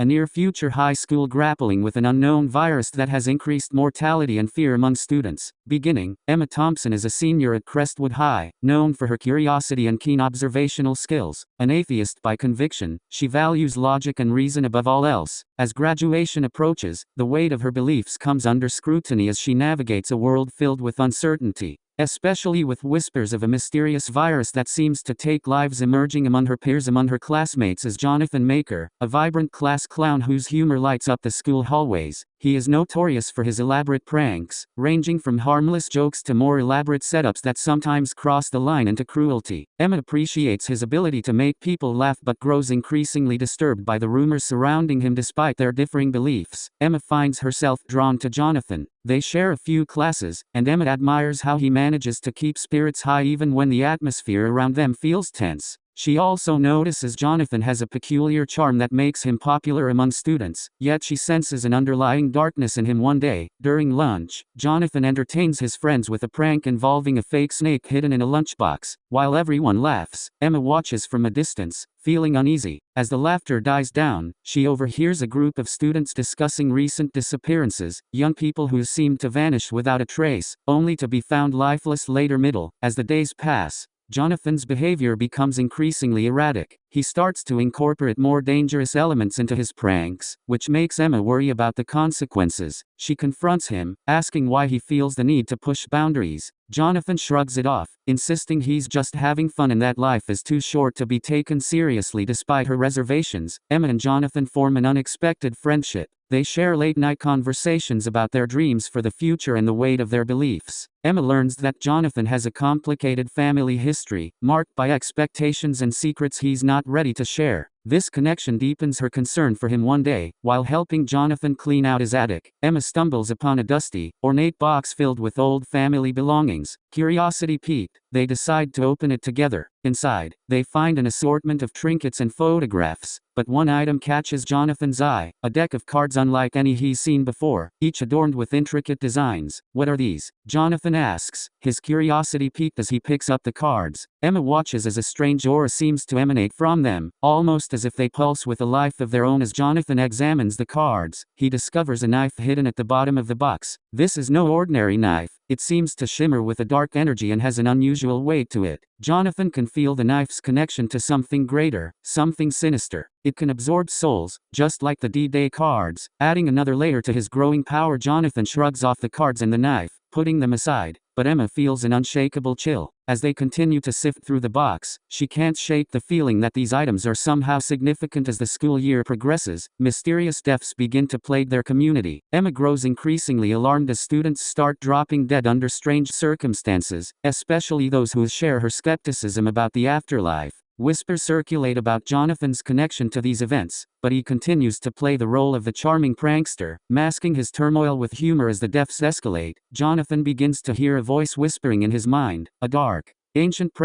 a near-future high school grappling with an unknown virus that has increased mortality and fear among students. Beginning, Emma Thompson is a senior at Crestwood High, known for her curiosity and keen observational skills. An atheist by conviction, she values logic and reason above all else. As graduation approaches, the weight of her beliefs comes under scrutiny as she navigates a world filled with uncertainty, especially with whispers of a mysterious virus that seems to take lives emerging among her peers. Among her classmates is Jonathan Maker, a vibrant class clown whose humor lights up the school hallways. He is notorious for his elaborate pranks, ranging from harmless jokes to more elaborate setups that sometimes cross the line into cruelty. Emma appreciates his ability to make people laugh but grows increasingly disturbed by the rumors surrounding him despite their differing beliefs. Emma finds herself drawn to Jonathan. They share a few classes, and Emma admires how he manages to keep spirits high even when the atmosphere around them feels tense. She also notices Jonathan has a peculiar charm that makes him popular among students, yet she senses an underlying darkness in him. One day, during lunch, Jonathan entertains his friends with a prank involving a fake snake hidden in a lunchbox. While everyone laughs, Emma watches from a distance, feeling uneasy. As the laughter dies down, she overhears a group of students discussing recent disappearances, young people who seem to vanish without a trace, only to be found lifeless later. As the days pass, Jonathan's behavior becomes increasingly erratic. He starts to incorporate more dangerous elements into his pranks, which makes Emma worry about the consequences. She confronts him, asking why he feels the need to push boundaries. Jonathan shrugs it off, insisting he's just having fun and that life is too short to be taken seriously. Despite her reservations, Emma and Jonathan form an unexpected friendship. They share late-night conversations about their dreams for the future and the weight of their beliefs. Emma learns that Jonathan has a complicated family history, marked by expectations and secrets he's not ready to share. This connection deepens her concern for him. One day, while helping Jonathan clean out his attic, Emma stumbles upon a dusty, ornate box filled with old family belongings. Curiosity piqued, they decide to open it together. Inside, they find an assortment of trinkets and photographs, but one item catches Jonathan's eye: a deck of cards unlike any he's seen before, each adorned with intricate designs. "What are these?" Jonathan asks, his curiosity piqued as he picks up the cards. Emma watches as a strange aura seems to emanate from them, almost as if they pulse with a life of their own. As Jonathan examines the cards, he discovers a knife hidden at the bottom of the box. This is no ordinary knife. It seems to shimmer with a dark energy and has an unusual weight to it. Jonathan can feel the knife's connection to something greater, something sinister. It can absorb souls, just like the D-Day cards. Adding another layer to his growing power, Jonathan shrugs off the cards and the knife, putting them aside. But Emma feels an unshakable chill. As they continue to sift through the box, she can't shake the feeling that these items are somehow significant. As the school year progresses, mysterious deaths begin to plague their community. Emma grows increasingly alarmed as students start dropping dead under strange circumstances, especially those who share her skepticism about the afterlife. Whispers circulate about Jonathan's connection to these events, but he continues to play the role of the charming prankster, masking his turmoil with humor. As the deaths escalate, Jonathan begins to hear a voice whispering in his mind, a dark, ancient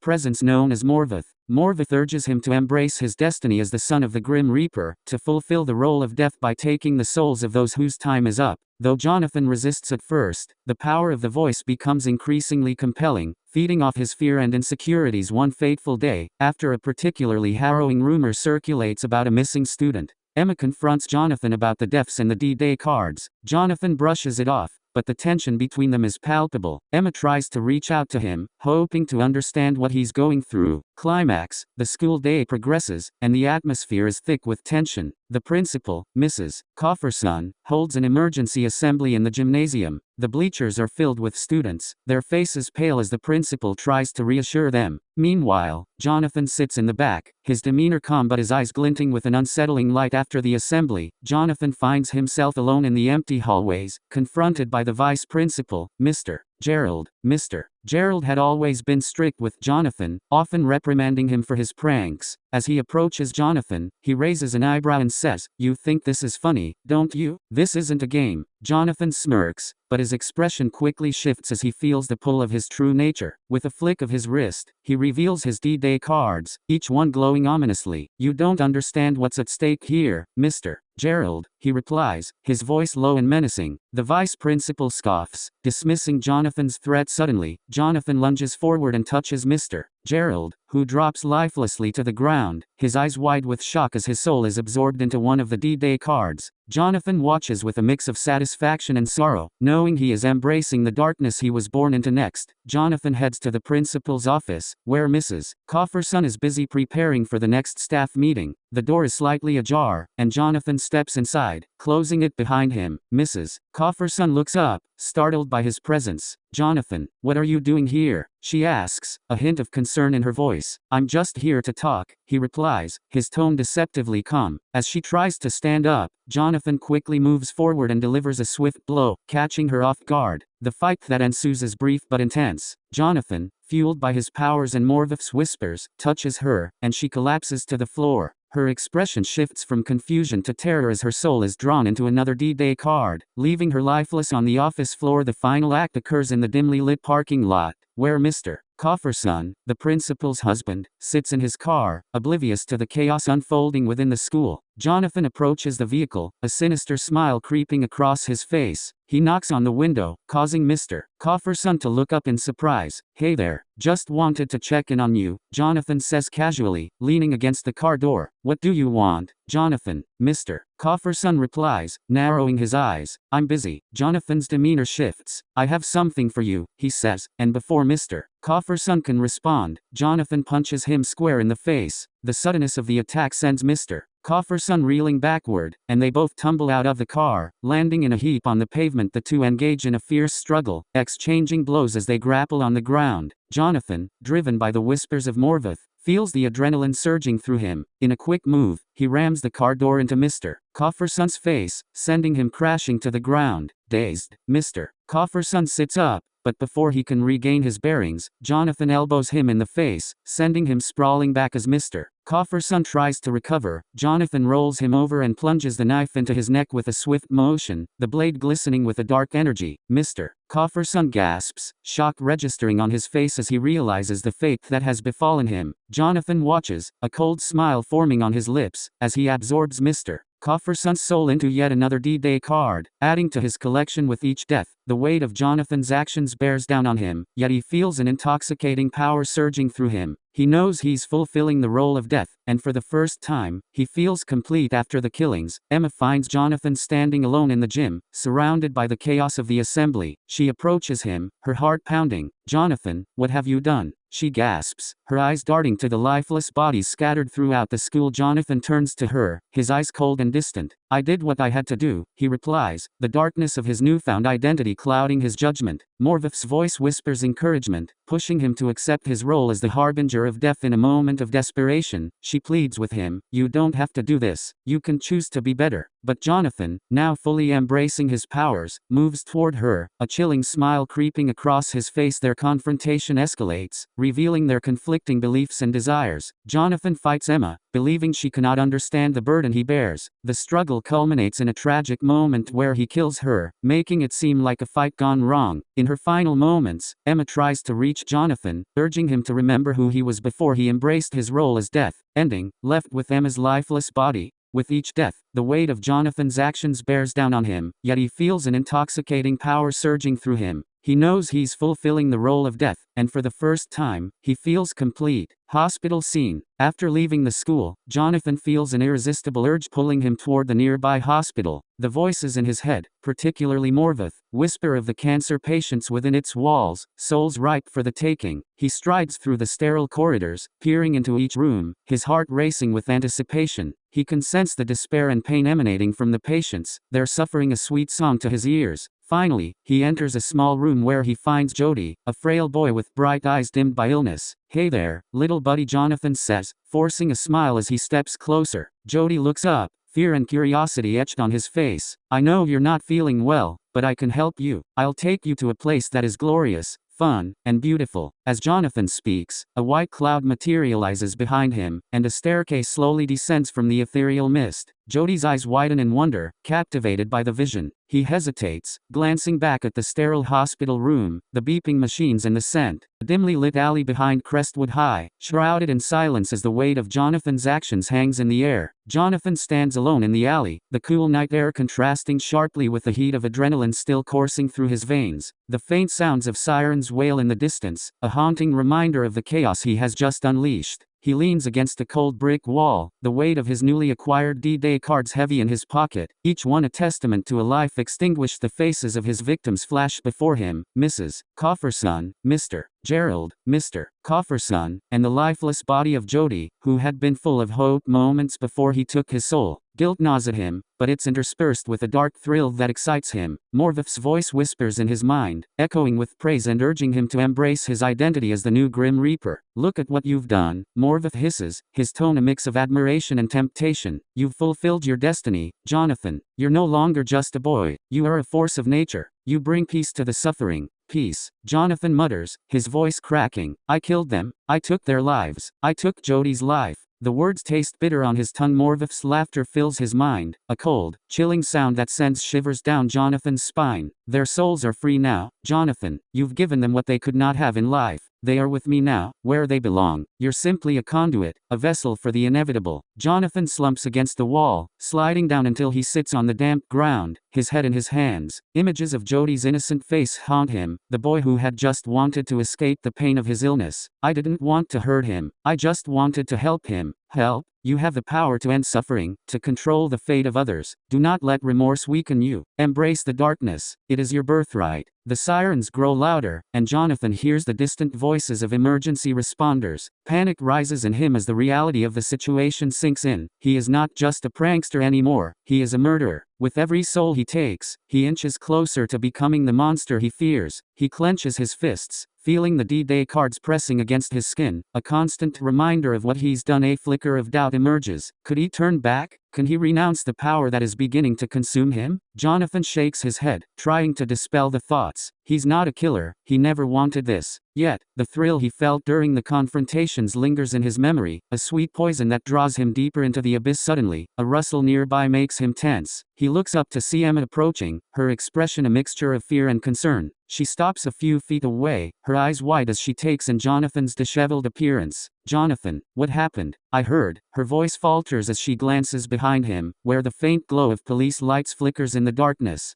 presence known as Morvath. Morvath urges him to embrace his destiny as the son of the Grim Reaper, to fulfill the role of death by taking the souls of those whose time is up. Though Jonathan resists at first, the power of the voice becomes increasingly compelling, feeding off his fear and insecurities. One fateful day, after a particularly harrowing rumor circulates about a missing student, Emma confronts Jonathan about the deaths and the D-Day cards. Jonathan brushes it off, but the tension between them is palpable. Emma tries to reach out to him, hoping to understand what he's going through. Climax: the school day progresses, and the atmosphere is thick with tension. The principal, Mrs. Cofferson, holds an emergency assembly in the gymnasium. The bleachers are filled with students, their faces pale as the principal tries to reassure them. Meanwhile, Jonathan sits in the back, his demeanor calm but his eyes glinting with an unsettling light. After the assembly, Jonathan finds himself alone in the empty hallways, confronted by the vice principal, Mr. Gerald. Mr. Gerald had always been strict with Jonathan, often reprimanding him for his pranks. As he approaches Jonathan, he raises an eyebrow and says, "You think this is funny, don't you? This isn't a game." Jonathan smirks, but his expression quickly shifts as he feels the pull of his true nature. With a flick of his wrist, he reveals his D-Day cards, each one glowing ominously. "You don't understand what's at stake here, Mr. Gerald," he replies, his voice low and menacing. The vice principal scoffs, dismissing Jonathan's threat. Suddenly, Jonathan lunges forward and touches Mr. Gerald, who drops lifelessly to the ground, his eyes wide with shock as his soul is absorbed into one of the D-Day cards. Jonathan watches with a mix of satisfaction and sorrow, knowing he is embracing the darkness he was born into. Next, Jonathan heads to the principal's office, where Mrs. Cofferson is busy preparing for the next staff meeting. The door is slightly ajar, and Jonathan steps inside, closing it behind him. Mrs. Cofferson looks up, startled by his presence. "Jonathan, what are you doing here?" she asks, a hint of concern in her voice. "I'm just here to talk," he replies, his tone deceptively calm. As she tries to stand up, Jonathan quickly moves forward and delivers a swift blow, catching her off guard. The fight that ensues is brief but intense. Jonathan, fueled by his powers and Morveph's whispers, touches her, and she collapses to the floor. Her expression shifts from confusion to terror as her soul is drawn into another D-Day card, leaving her lifeless on the office floor. The final act occurs in the dimly lit parking lot, where Mr. Cofferson, the principal's husband, sits in his car, oblivious to the chaos unfolding within the school. Jonathan approaches the vehicle, a sinister smile creeping across his face. He knocks on the window, causing Mr. Cofferson to look up in surprise. "Hey there, just wanted to check in on you," Jonathan says casually, leaning against the car door. "What do you want, Jonathan?" Mr. Cofferson replies, narrowing his eyes. "I'm busy." Jonathan's demeanor shifts. "I have something for you," he says, and before Mr. Cofferson can respond, Jonathan punches him square in the face. The suddenness of the attack sends Mr. Cofferson reeling backward, and they both tumble out of the car, landing in a heap on the pavement. The two engage in a fierce struggle, exchanging blows as they grapple on the ground. Jonathan, driven by the whispers of Morveph, feels the adrenaline surging through him. In a quick move, he rams the car door into Mr. Cofferson's face, sending him crashing to the ground. Dazed, Mr. Cofferson sits up, but before he can regain his bearings, Jonathan elbows him in the face, sending him sprawling back. As Mr. Cofferson tries to recover, Jonathan rolls him over and plunges the knife into his neck with a swift motion, the blade glistening with a dark energy. Mr. Cofferson gasps, shock registering on his face as he realizes the fate that has befallen him. Jonathan watches, a cold smile forming on his lips, as he absorbs Mr. Cofferson's soul into yet another D-Day card, adding to his collection with each death. The weight of Jonathan's actions bears down on him, yet he feels an intoxicating power surging through him. He knows he's fulfilling the role of death, and for the first time, he feels complete after the killings. Emma finds Jonathan standing alone in the gym, surrounded by the chaos of the assembly. She approaches him, her heart pounding. "Jonathan, what have you done?" she gasps, her eyes darting to the lifeless bodies scattered throughout the school. Jonathan turns to her, his eyes cold and distant. "I did what I had to do," he replies, the darkness of his newfound identity clouding his judgment. Morveph's voice whispers encouragement, pushing him to accept his role as the harbinger of death. In a moment of desperation, she pleads with him, "You don't have to do this. You can choose to be better." But Jonathan, now fully embracing his powers, moves toward her, a chilling smile creeping across his face. Their confrontation escalates, revealing their conflicting beliefs and desires. Jonathan fights Emma, believing she cannot understand the burden he bears. The struggle culminates in a tragic moment where he kills her, making it seem like a fight gone wrong. In her final moments, Emma tries to reach Jonathan, urging him to remember who he was before he embraced his role as death, ending, left with Emma's lifeless body. With each death, the weight of Jonathan's actions bears down on him, yet he feels an intoxicating power surging through him. He knows he's fulfilling the role of death, and for the first time, he feels complete. Hospital scene. After leaving the school, Jonathan feels an irresistible urge pulling him toward the nearby hospital. The voices in his head, particularly Morveph, whisper of the cancer patients within its walls, souls ripe for the taking. He strides through the sterile corridors, peering into each room, his heart racing with anticipation. He can sense the despair and pain emanating from the patients, their suffering a sweet song to his ears. Finally, he enters a small room where he finds Jody, a frail boy with bright eyes dimmed by illness. "Hey there, little buddy," Jonathan says, forcing a smile as he steps closer. Jody looks up, fear and curiosity etched on his face. "I know you're not feeling well, but I can help you. I'll take you to a place that is glorious, fun, and beautiful." As Jonathan speaks, a white cloud materializes behind him, and a staircase slowly descends from the ethereal mist. Jody's eyes widen in wonder, captivated by the vision. He hesitates, glancing back at the sterile hospital room, the beeping machines and the scent. A dimly lit alley behind Crestwood High, shrouded in silence as the weight of Jonathan's actions hangs in the air. Jonathan stands alone in the alley, the cool night air contrasting sharply with the heat of adrenaline still coursing through his veins. The faint sounds of sirens wail in the distance, a haunting reminder of the chaos he has just unleashed. He leans against a cold brick wall, the weight of his newly acquired D-Day cards heavy in his pocket, each one a testament to a life extinguished. The faces of his victims flash before him: Mrs. Cofferson, Mr. Gerald, Mr. Cofferson, and the lifeless body of Jody, who had been full of hope moments before he took his soul. Guilt gnaws at him, but it's interspersed with a dark thrill that excites him. Morveth's voice whispers in his mind, echoing with praise and urging him to embrace his identity as the new Grim Reaper. "Look at what you've done," Morveth hisses, his tone a mix of admiration and temptation. "You've fulfilled your destiny, Jonathan. You're no longer just a boy. You are a force of nature. You bring peace to the suffering." "Peace," Jonathan mutters, his voice cracking. "I killed them. I took their lives. I took Jody's life." The words taste bitter on his tongue. Morveth's laughter fills his mind, a cold, chilling sound that sends shivers down Jonathan's spine. "Their souls are free now, Jonathan. You've given them what they could not have in life. They are with me now, where they belong. You're simply a conduit, a vessel for the inevitable." Jonathan slumps against the wall, sliding down until he sits on the damp ground, his head in his hands. Images of Jody's innocent face haunt him, the boy who had just wanted to escape the pain of his illness. "I didn't want to hurt him. I just wanted to help him." Help? You have the power to end suffering, to control the fate of others. Do not let remorse weaken you. Embrace the darkness. It is your birthright. The sirens grow louder, and Jonathan hears the distant voices of emergency responders. Panic rises in him as the reality of the situation sinks in. He is not just a prankster anymore, he is a murderer. With every soul he takes, he inches closer to becoming the monster he fears. He clenches his fists, feeling the D-Day cards pressing against his skin, a constant reminder of what he's done. A flicker of doubt emerges. Could he turn back? Can he renounce the power that is beginning to consume him? Jonathan shakes his head, trying to dispel the thoughts. He's not a killer, he never wanted this. Yet, the thrill he felt during the confrontations lingers in his memory, a sweet poison that draws him deeper into the abyss. Suddenly, a rustle nearby makes him tense. He looks up to see Emma approaching, her expression a mixture of fear and concern. She stops a few feet away, her eyes wide as she takes in Jonathan's disheveled appearance. "Jonathan, what happened?" "I heard." Her voice falters as she glances behind him, where the faint glow of police lights flickers in the darkness.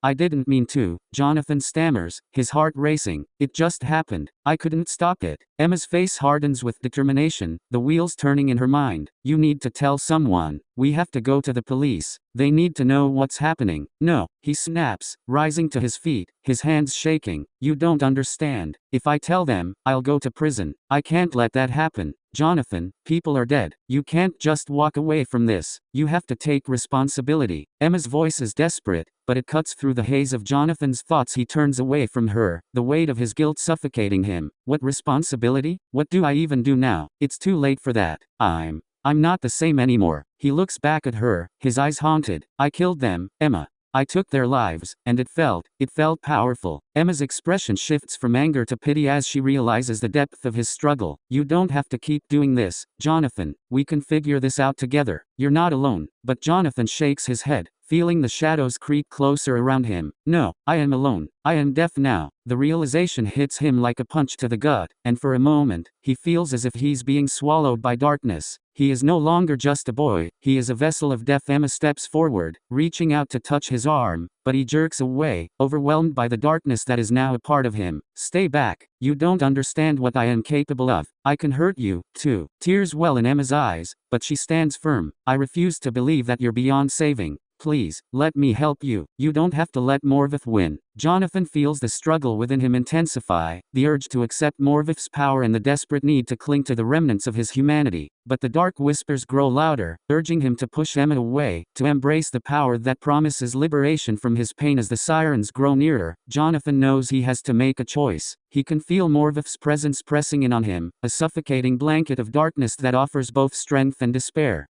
I didn't mean to," Jonathan stammers, his heart racing. "It just happened. I couldn't stop it." Emma's face hardens with determination, the wheels turning in her mind. "You need to tell someone. We have to go to the police. They need to know what's happening." "No," he snaps, rising to his feet, his hands shaking. "You don't understand. If I tell them, I'll go to prison. I can't let that happen. Jonathan, people are dead. You can't just walk away from this. You have to take responsibility." Emma's voice is desperate, but it cuts through the haze of Jonathan's thoughts. He turns away from her, the weight of his guilt suffocating him. "What responsibility? What do I even do now? It's too late for that. I'm not the same anymore." He looks back at her, his eyes haunted. "I killed them, Emma. I took their lives, and it felt powerful." Emma's expression shifts from anger to pity as she realizes the depth of his struggle. "You don't have to keep doing this, Jonathan. We can figure this out together. You're not alone." But Jonathan shakes his head, feeling the shadows creep closer around him. "No, I am alone. I am deaf now." The realization hits him like a punch to the gut, and for a moment, he feels as if he's being swallowed by darkness. He is no longer just a boy, he is a vessel of death. Emma steps forward, reaching out to touch his arm, but he jerks away, overwhelmed by the darkness that is now a part of him. "Stay back. You don't understand what I am capable of. I can hurt you, too." Tears well in Emma's eyes, but she stands firm. "I refuse to believe that you're beyond saving. Please, let me help you. You don't have to let Morveth win." Jonathan feels the struggle within him intensify, the urge to accept Morveth's power and the desperate need to cling to the remnants of his humanity. But the dark whispers grow louder, urging him to push Emma away, to embrace the power that promises liberation from his pain. As the sirens grow nearer, Jonathan knows he has to make a choice. He can feel Morveth's presence pressing in on him, a suffocating blanket of darkness that offers both strength and despair.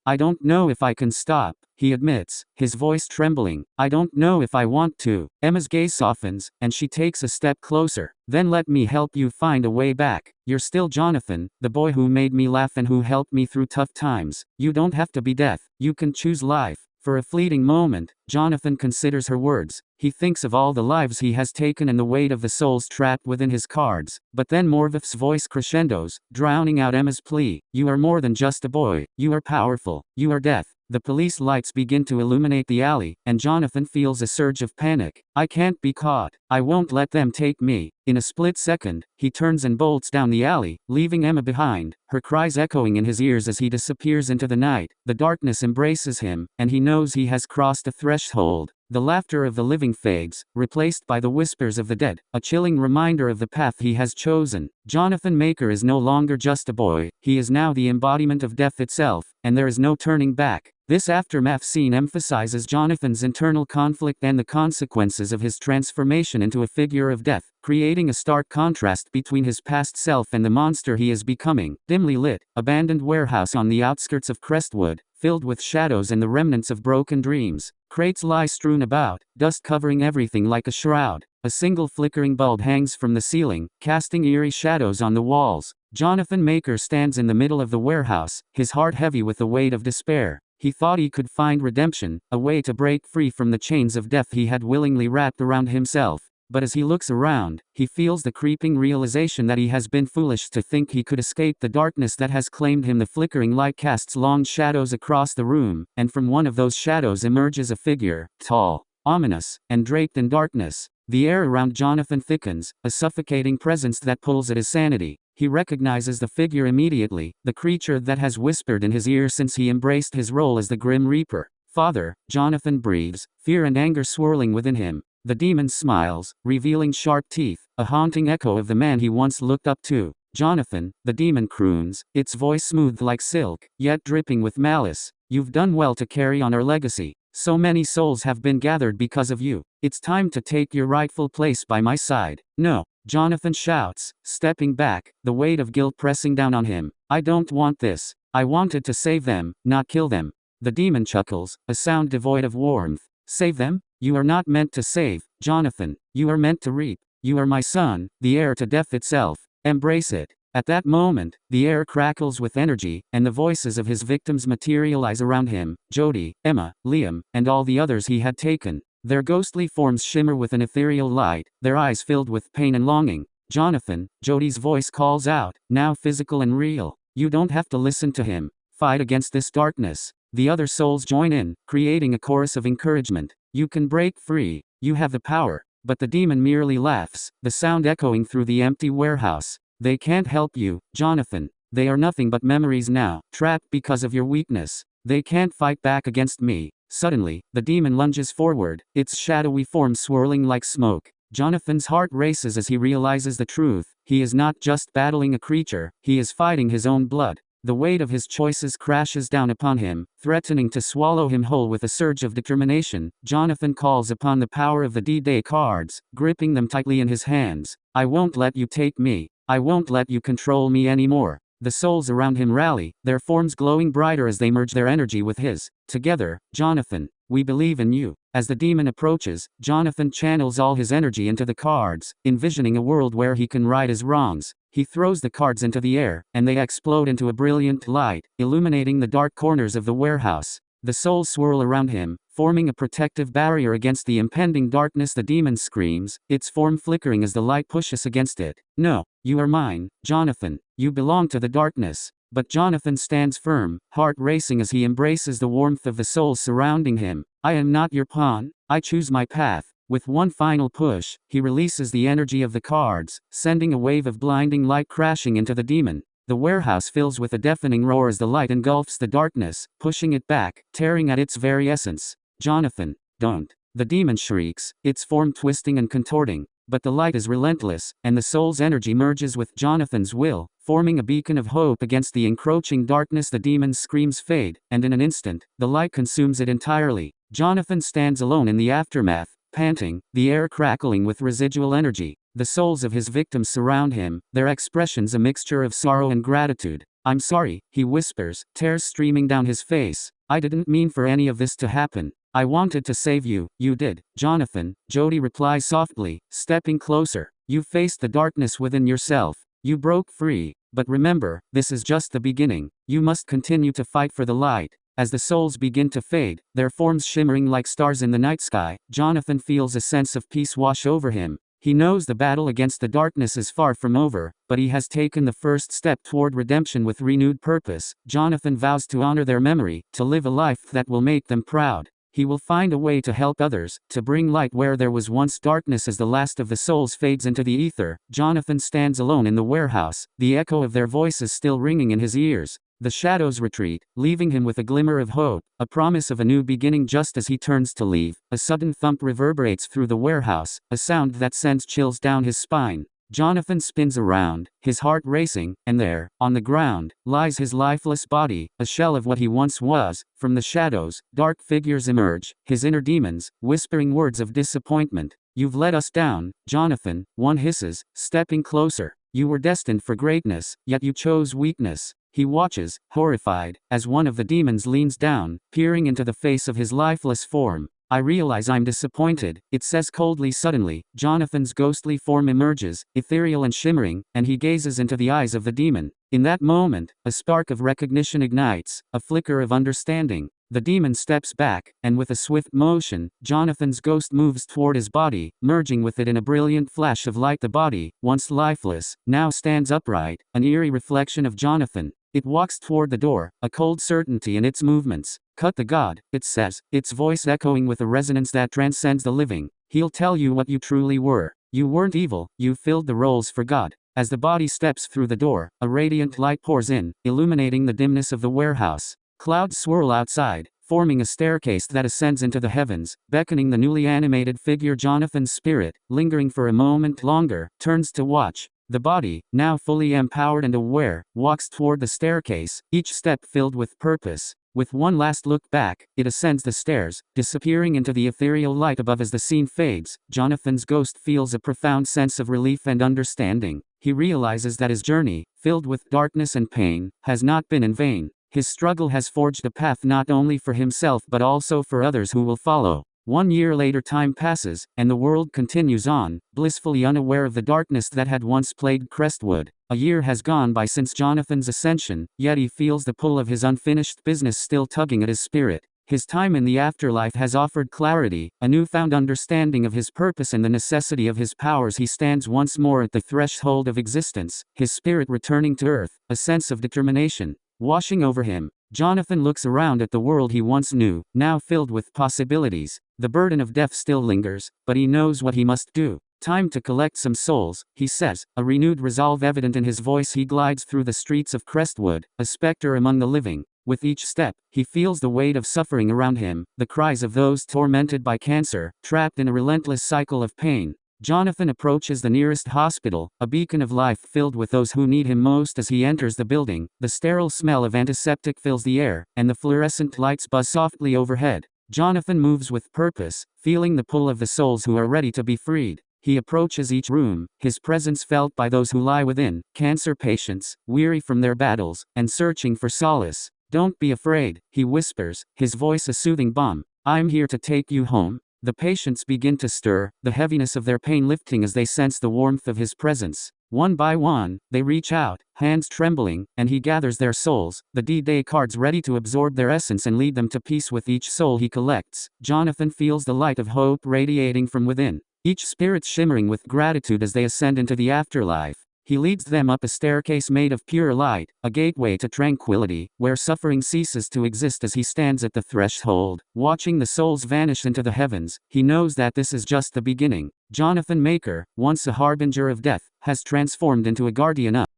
I don't know if I can stop," he admits, his voice trembling. "I don't know if I want to." Emma's gaze softens, and she takes a step closer. "Then let me help you find a way back. You're still Jonathan, the boy who made me laugh and who helped me through tough times. You don't have to be death. You can choose life." For a fleeting moment, Jonathan considers her words. He thinks of all the lives he has taken and the weight of the souls trapped within his cards. But then Morveth's voice crescendos, drowning out Emma's plea. You are more than just a boy. You are powerful. You are death. The police lights begin to illuminate the alley, and Jonathan feels a surge of panic. I can't be caught. I won't let them take me. In a split second, he turns and bolts down the alley, leaving Emma behind, her cries echoing in his ears as he disappears into the night. The darkness embraces him, and he knows he has crossed a threshold. The laughter of the living fades, replaced by the whispers of the dead, a chilling reminder of the path he has chosen. Jonathan Maker is no longer just a boy, he is now the embodiment of death itself, and there is no turning back. This aftermath scene emphasizes Jonathan's internal conflict and the consequences of his transformation into a figure of death, creating a stark contrast between his past self and the monster he is becoming. Dimly lit, abandoned warehouse on the outskirts of Crestwood, filled with shadows and the remnants of broken dreams. Crates lie strewn about, dust covering everything like a shroud. A single flickering bulb hangs from the ceiling, casting eerie shadows on the walls. Jonathan Maker stands in the middle of the warehouse, his heart heavy with the weight of despair. He thought he could find redemption, a way to break free from the chains of death he had willingly wrapped around himself. But as he looks around, he feels the creeping realization that he has been foolish to think he could escape the darkness that has claimed him. The flickering light casts long shadows across the room, and from one of those shadows emerges a figure, tall, ominous, and draped in darkness. The air around Jonathan thickens, a suffocating presence that pulls at his sanity. He recognizes the figure immediately, the creature that has whispered in his ear since he embraced his role as the Grim Reaper. Father, Jonathan breathes, fear and anger swirling within him. The demon smiles, revealing sharp teeth, a haunting echo of the man he once looked up to. Jonathan, the demon croons, its voice smooth like silk, yet dripping with malice. You've done well to carry on our legacy. So many souls have been gathered because of you. It's time to take your rightful place by my side. No, Jonathan shouts, stepping back, the weight of guilt pressing down on him. I don't want this. I wanted to save them, not kill them. The demon chuckles, a sound devoid of warmth. Save them? You are not meant to save, Jonathan. You are meant to reap. You are my son, the heir to death itself. Embrace it. At that moment, the air crackles with energy, and the voices of his victims materialize around him. Jody, Emma, Liam, and all the others he had taken. Their ghostly forms shimmer with an ethereal light, their eyes filled with pain and longing. Jonathan, Jody's voice calls out, now physical and real. You don't have to listen to him. Fight against this darkness. The other souls join in, creating a chorus of encouragement. You can break free. You have the power. But the demon merely laughs, the sound echoing through the empty warehouse. They can't help you, Jonathan. They are nothing but memories now, trapped because of your weakness. They can't fight back against me. Suddenly, the demon lunges forward, its shadowy form swirling like smoke. Jonathan's heart races as he realizes the truth. He is not just battling a creature, he is fighting his own blood. The weight of his choices crashes down upon him, threatening to swallow him whole. With a surge of determination, Jonathan calls upon the power of the D-Day cards, gripping them tightly in his hands. I won't let you take me. I won't let you control me anymore. The souls around him rally, their forms glowing brighter as they merge their energy with his. Together, Jonathan, we believe in you. As the demon approaches, Jonathan channels all his energy into the cards, envisioning a world where he can right his wrongs. He throws the cards into the air, and they explode into a brilliant light, illuminating the dark corners of the warehouse. The souls swirl around him, forming a protective barrier against the impending darkness. The demon screams, its form flickering as the light pushes against it. No, you are mine, Jonathan. You belong to the darkness. But Jonathan stands firm, heart racing as he embraces the warmth of the souls surrounding him. I am not your pawn. I choose my path. With one final push, he releases the energy of the cards, sending a wave of blinding light crashing into the demon. The warehouse fills with a deafening roar as the light engulfs the darkness, pushing it back, tearing at its very essence. Jonathan, don't. The demon shrieks, its form twisting and contorting. But the light is relentless, and the soul's energy merges with Jonathan's will, forming a beacon of hope against the encroaching darkness. The demon's screams fade, and in an instant, the light consumes it entirely. Jonathan stands alone in the aftermath, panting, the air crackling with residual energy. The souls of his victims surround him, their expressions a mixture of sorrow and gratitude. I'm sorry, he whispers, tears streaming down his face. I didn't mean for any of this to happen. I wanted to save you. You did, Jonathan, Jody replies softly, stepping closer. You faced the darkness within yourself. You broke free. But remember, this is just the beginning. You must continue to fight for the light. As the souls begin to fade, their forms shimmering like stars in the night sky, Jonathan feels a sense of peace wash over him. He knows the battle against the darkness is far from over, but he has taken the first step toward redemption with renewed purpose. Jonathan vows to honor their memory, to live a life that will make them proud. He will find a way to help others, to bring light where there was once darkness. As the last of the souls fades into the ether, Jonathan stands alone in the warehouse, the echo of their voices still ringing in his ears. The shadows retreat, leaving him with a glimmer of hope, a promise of a new beginning. Just as he turns to leave, a sudden thump reverberates through the warehouse, a sound that sends chills down his spine. Jonathan spins around, his heart racing, and there, on the ground, lies his lifeless body, a shell of what he once was. From the shadows, dark figures emerge, his inner demons, whispering words of disappointment. "You've let us down, Jonathan," one hisses, stepping closer. "You were destined for greatness, yet you chose weakness." He watches, horrified, as one of the demons leans down, peering into the face of his lifeless form. "I realize I'm disappointed," it says coldly. Suddenly, Jonathan's ghostly form emerges, ethereal and shimmering, and he gazes into the eyes of the demon. In that moment, a spark of recognition ignites, a flicker of understanding. The demon steps back, and with a swift motion, Jonathan's ghost moves toward his body, merging with it in a brilliant flash of light. The body, once lifeless, now stands upright, an eerie reflection of Jonathan. It walks toward the door, a cold certainty in its movements. "Cut the god," it says, its voice echoing with a resonance that transcends the living. "He'll tell you what you truly were. You weren't evil, you filled the roles for God." As the body steps through the door, a radiant light pours in, illuminating the dimness of the warehouse. Clouds swirl outside, forming a staircase that ascends into the heavens, beckoning the newly animated figure. Jonathan's spirit, lingering for a moment longer, turns to watch. The body, now fully empowered and aware, walks toward the staircase, each step filled with purpose. With one last look back, it ascends the stairs, disappearing into the ethereal light above. As the scene fades, Jonathan's ghost feels a profound sense of relief and understanding. He realizes that his journey, filled with darkness and pain, has not been in vain. His struggle has forged a path not only for himself but also for others who will follow. 1 year later, time passes, and the world continues on, blissfully unaware of the darkness that had once plagued Crestwood. A year has gone by since Jonathan's ascension, yet he feels the pull of his unfinished business still tugging at his spirit. His time in the afterlife has offered clarity, a newfound understanding of his purpose and the necessity of his powers. He stands once more at the threshold of existence, his spirit returning to earth, a sense of determination washing over him. Jonathan looks around at the world he once knew, now filled with possibilities. The burden of death still lingers, but he knows what he must do. "Time to collect some souls," he says, a renewed resolve evident in his voice. He glides through the streets of Crestwood, a specter among the living. With each step, he feels the weight of suffering around him, the cries of those tormented by cancer, trapped in a relentless cycle of pain. Jonathan approaches the nearest hospital, a beacon of life filled with those who need him most. As he enters the building, the sterile smell of antiseptic fills the air, and the fluorescent lights buzz softly overhead. Jonathan moves with purpose, feeling the pull of the souls who are ready to be freed. He approaches each room, his presence felt by those who lie within, cancer patients, weary from their battles, and searching for solace. "Don't be afraid," he whispers, his voice a soothing balm. "I'm here to take you home." The patients begin to stir, the heaviness of their pain lifting as they sense the warmth of his presence. One by one, they reach out, hands trembling, and he gathers their souls, the D-Day cards ready to absorb their essence and lead them to peace. With each soul he collects, Jonathan feels the light of hope radiating from within, each spirit shimmering with gratitude as they ascend into the afterlife. He leads them up a staircase made of pure light, a gateway to tranquility, where suffering ceases to exist. As he stands at the threshold, watching the souls vanish into the heavens, he knows that this is just the beginning. Jonathan Maker, once a harbinger of death, has transformed into a guardian of